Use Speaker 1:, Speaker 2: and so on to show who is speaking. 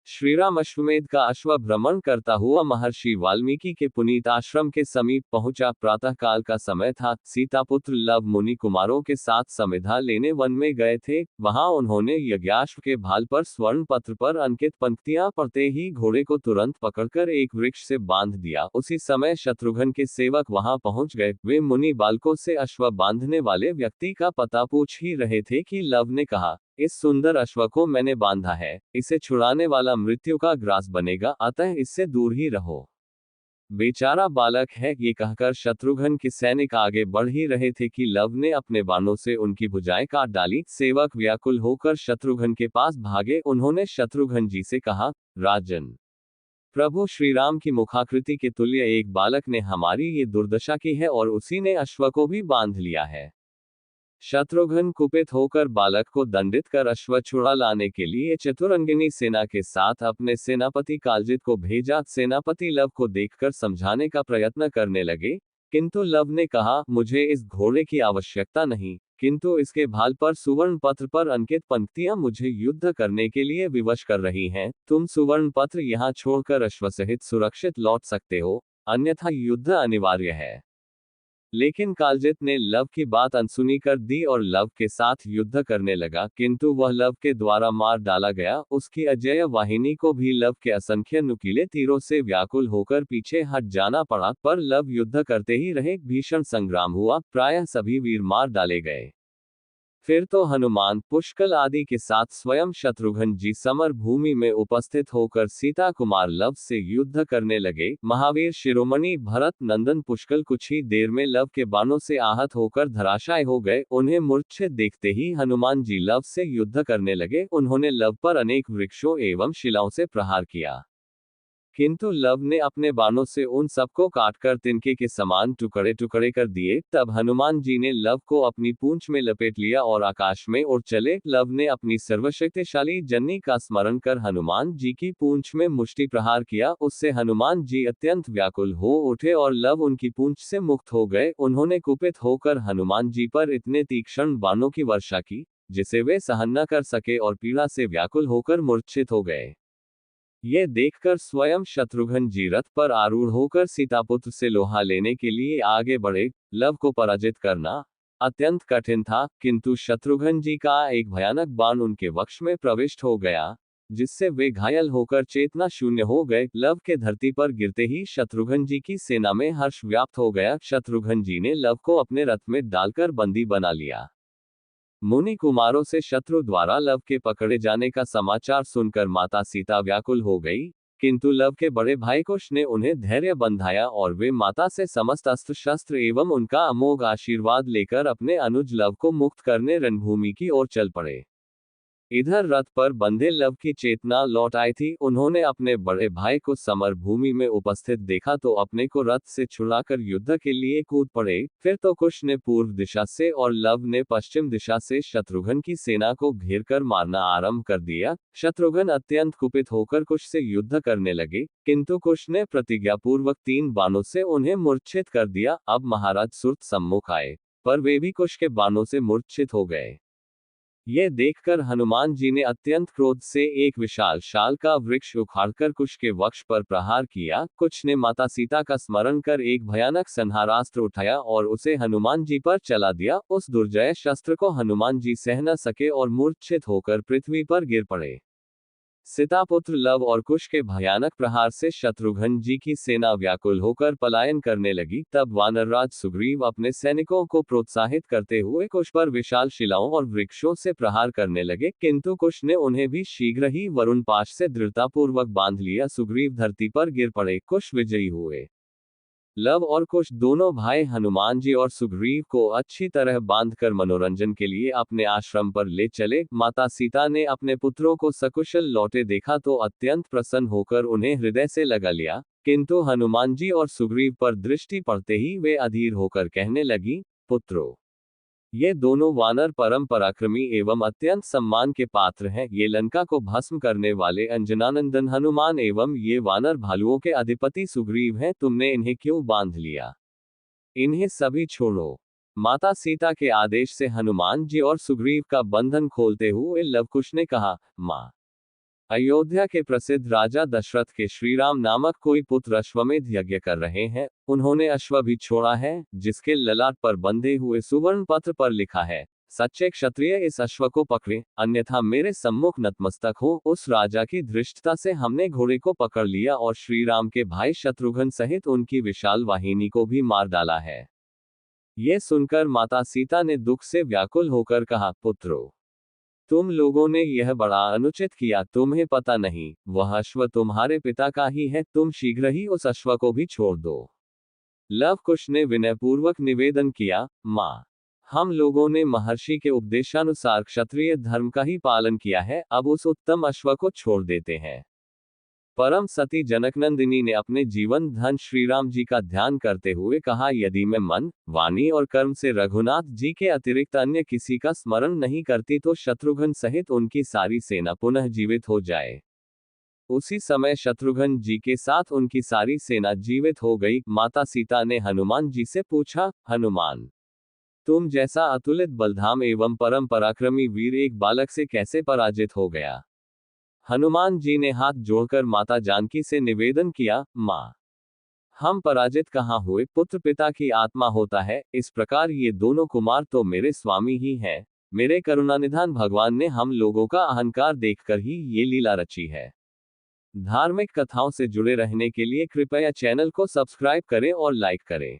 Speaker 1: श्रीराम अश्वमेध का अश्व भ्रमण करता हुआ महर्षि वाल्मीकि के पुनीत आश्रम के समीप पहुंचा। प्रातःकाल का समय था। सीतापुत्र लव मुनि कुमारों के साथ समिधा लेने वन में गए थे। वहां उन्होंने यज्ञाश्व के भाल पर स्वर्ण पत्र पर अंकित पंक्तियां पढ़ते ही घोड़े को तुरंत पकड़कर एक वृक्ष से बांध दिया। उसी समय शत्रुघ्न के सेवक वहां पहुंच गए। वे मुनि बालकों से अश्व बांधने वाले व्यक्ति का पता पूछ ही रहे थे कि लव ने कहा, इस सुंदर अश्व को मैंने बांधा है, इसे छुड़ाने वाला मृत्यु का ग्रास बनेगा, अतः इससे दूर ही रहो। बेचारा बालक है, ये कहकर शत्रुघ्न के सैनिक आगे बढ़ ही रहे थे कि लव ने अपने बाणों से उनकी भुजाएं काट डाली। सेवक व्याकुल होकर शत्रुघ्न के पास भागे। उन्होंने शत्रुघ्न जी से कहा, राजन, प्रभु श्रीराम की मुखाकृति के तुल्य एक बालक ने हमारी ये दुर्दशा की है और उसी ने अश्व को भी बांध लिया है। शत्रुघ्न कुपित होकर बालक को दंडित कर अश्व छुड़ा लाने के लिए चतुरंगिनी सेना के साथ अपने सेनापति कालजित को भेजा। सेनापति लव को देखकर समझाने का प्रयत्न करने लगे, किंतु लव ने कहा, मुझे इस घोड़े की आवश्यकता नहीं, किंतु इसके भाल पर सुवर्ण पत्र पर अंकित पंक्तियां मुझे युद्ध करने के लिए विवश कर रही हैं। तुम सुवर्ण पत्र यहाँ छोड़कर अश्व सहित सुरक्षित लौट सकते हो, अन्यथा युद्ध अनिवार्य है। लेकिन कालजित ने लव की बात अनसुनी कर दी और लव के साथ युद्ध करने लगा, किंतु वह लव के द्वारा मार डाला गया। उसकी अजेय वाहिनी को भी लव के असंख्य नुकीले तीरों से व्याकुल होकर पीछे हट जाना पड़ा, पर लव युद्ध करते ही रहे। भीषण संग्राम हुआ, प्रायः सभी वीर मार डाले गए। फिर तो हनुमान, पुष्कल आदि के साथ स्वयं शत्रुघ्न जी समर भूमि में उपस्थित होकर सीता कुमार लव से युद्ध करने लगे। महावीर शिरोमणि भरत नंदन पुष्कल कुछ ही देर में लव के बाणों से आहत होकर धराशायी हो गए। उन्हें मूर्छित देखते ही हनुमान जी लव से युद्ध करने लगे। उन्होंने लव पर अनेक वृक्षों एवं शिलाओं से प्रहार किया, किंतु लव ने अपने बाणों से उन सबको काटकर तिनके के समान टुकड़े टुकड़े कर दिए। तब हनुमान जी ने लव को अपनी पूंछ में लपेट लिया और आकाश में उड़ चले। लव ने अपनी सर्वशक्तिशाली जन्नी का स्मरण कर हनुमान जी की पूंछ में मुष्टि प्रहार किया। उससे हनुमान जी अत्यंत व्याकुल हो उठे और लव उनकी पूंछ से मुक्त हो गए। उन्होंने कुपित होकर हनुमान जी पर इतने तीक्ष्ण बाणों की वर्षा की, जिसे वे सहन न कर सके और पीड़ा से व्याकुल होकर मूर्छित हो गए। ये देखकर स्वयं शत्रुघ्न जी रथ पर आरूढ़ होकर सीतापुत्र से लोहा लेने के लिए आगे बढ़े। लव को पराजित करना अत्यंत कठिन था, किंतु शत्रुघ्न जी का एक भयानक बाण उनके वक्ष में प्रविष्ट हो गया, जिससे वे घायल होकर चेतना शून्य हो गए। लव के धरती पर गिरते ही शत्रुघ्न जी की सेना में हर्ष व्याप्त हो गया। शत्रुघ्न जी ने लव को अपने रथ में डालकर बंदी बना लिया। मुनि कुमारों से शत्रु द्वारा लव के पकड़े जाने का समाचार सुनकर माता सीता व्याकुल हो गई, किंतु लव के बड़े भाई कुश ने उन्हें धैर्य बंधाया और वे माता से समस्त अस्त्र शस्त्र एवं उनका अमोघ आशीर्वाद लेकर अपने अनुज लव को मुक्त करने रणभूमि की ओर चल पड़े। इधर रथ पर बंधे लव की चेतना लौट आई थी। उन्होंने अपने बड़े भाई को समर भूमि में उपस्थित देखा तो अपने को रथ से छुड़ाकर युद्ध के लिए कूद पड़े। फिर तो कुश ने पूर्व दिशा से और लव ने पश्चिम दिशा से शत्रुघ्न की सेना को घेर कर मारना आरंभ कर दिया। शत्रुघ्न अत्यंत कुपित होकर कुश से युद्ध करने लगे, किंतु कुश ने प्रतिज्ञापूर्वक 3 बाणों से उन्हें मूर्छित कर दिया। अब महाराज सुरथ सम्मुख आए, पर वे भी कुश के बाणों से मूर्छित हो गए। ये देखकर हनुमान जी ने अत्यंत क्रोध से एक विशाल शाल का वृक्ष उखाड़कर कुश के वक्ष पर प्रहार किया। कुश ने माता सीता का स्मरण कर एक भयानक संहारास्त्र उठाया और उसे हनुमान जी पर चला दिया। उस दुर्जय शस्त्र को हनुमान जी सह न सके और मूर्छित होकर पृथ्वी पर गिर पड़े। सीतापुत्र लव और कुश के भयानक प्रहार से शत्रुघ्न जी की सेना व्याकुल होकर पलायन करने लगी। तब वानरराज सुग्रीव अपने सैनिकों को प्रोत्साहित करते हुए कुश पर विशाल शिलाओं और वृक्षों से प्रहार करने लगे, किंतु कुश ने उन्हें भी शीघ्र ही वरुण पाश से दृढ़तापूर्वक बांध लिया। सुग्रीव धरती पर गिर पड़े, कुश विजयी हुए। लव और कुश दोनों भाई हनुमान जी और सुग्रीव को अच्छी तरह बांधकर मनोरंजन के लिए अपने आश्रम पर ले चले। माता सीता ने अपने पुत्रों को सकुशल लौटे देखा तो अत्यंत प्रसन्न होकर उन्हें हृदय से लगा लिया, किंतु हनुमान जी और सुग्रीव पर दृष्टि पड़ते ही वे अधीर होकर कहने लगी, पुत्रों, ये दोनों वानर परम पराक्रमी एवं अत्यंत सम्मान के पात्र हैं। ये लंका को भस्म करने वाले अंजनानंदन हनुमान एवं ये वानर भालुओं के अधिपति सुग्रीव हैं। तुमने इन्हें क्यों बांध लिया? इन्हें सभी छोड़ो। माता सीता के आदेश से हनुमान जी और सुग्रीव का बंधन खोलते हुए लवकुश ने कहा, माँ, अयोध्या के प्रसिद्ध राजा दशरथ के श्रीराम नामक कोई पुत्र अश्वमेध यज्ञ कर रहे हैं। उन्होंने अश्व भी छोड़ा है, जिसके ललाट पर बंधे हुए सुवर्ण पत्र पर लिखा है, सच्चे क्षत्रिय इस अश्व को पकड़े, अन्यथा मेरे सम्मुख नतमस्तक हो। उस राजा की धृष्टता से हमने घोड़े को पकड़ लिया और श्रीराम के भाई शत्रुघ्न सहित उनकी विशाल वाहिनी को भी मार डाला है। ये सुनकर माता सीता ने दुख से व्याकुल होकर कहा, पुत्रों, तुम लोगों ने यह बड़ा अनुचित किया। तुम्हें पता नहीं, वह अश्व तुम्हारे पिता का ही है। तुम शीघ्र ही उस अश्व को भी छोड़ दो। लव कुश ने विनयपूर्वक निवेदन किया, माँ, हम लोगों ने महर्षि के उपदेशानुसार क्षत्रिय धर्म का ही पालन किया है, अब उस उत्तम अश्व को छोड़ देते हैं। परम सती जनकनंदिनी ने अपने जीवन धन श्रीराम जी का ध्यान करते हुए कहा, यदि मैं मन, वाणी और कर्म से रघुनाथ जी के अतिरिक्त अन्य किसी का स्मरण नहीं करती तो शत्रुघ्न सहित उनकी सारी सेना पुनः जीवित हो जाए। उसी समय शत्रुघ्न जी के साथ उनकी सारी सेना जीवित हो गई। माता सीता ने हनुमान जी से पूछा, हनुमान, तुम जैसा अतुलित बलधाम एवं परम पराक्रमी वीर एक बालक से कैसे पराजित हो गया? हनुमान जी ने हाथ जोड़कर माता जानकी से निवेदन किया, माँ, हम पराजित कहाँ हुए, पुत्र पिता की आत्मा होता है। इस प्रकार ये दोनों कुमार तो मेरे स्वामी ही हैं। मेरे करुणानिधान भगवान ने हम लोगों का अहंकार देखकर ही ये लीला रची है। धार्मिक कथाओं से जुड़े रहने के लिए कृपया चैनल को सब्सक्राइब करें और लाइक करें।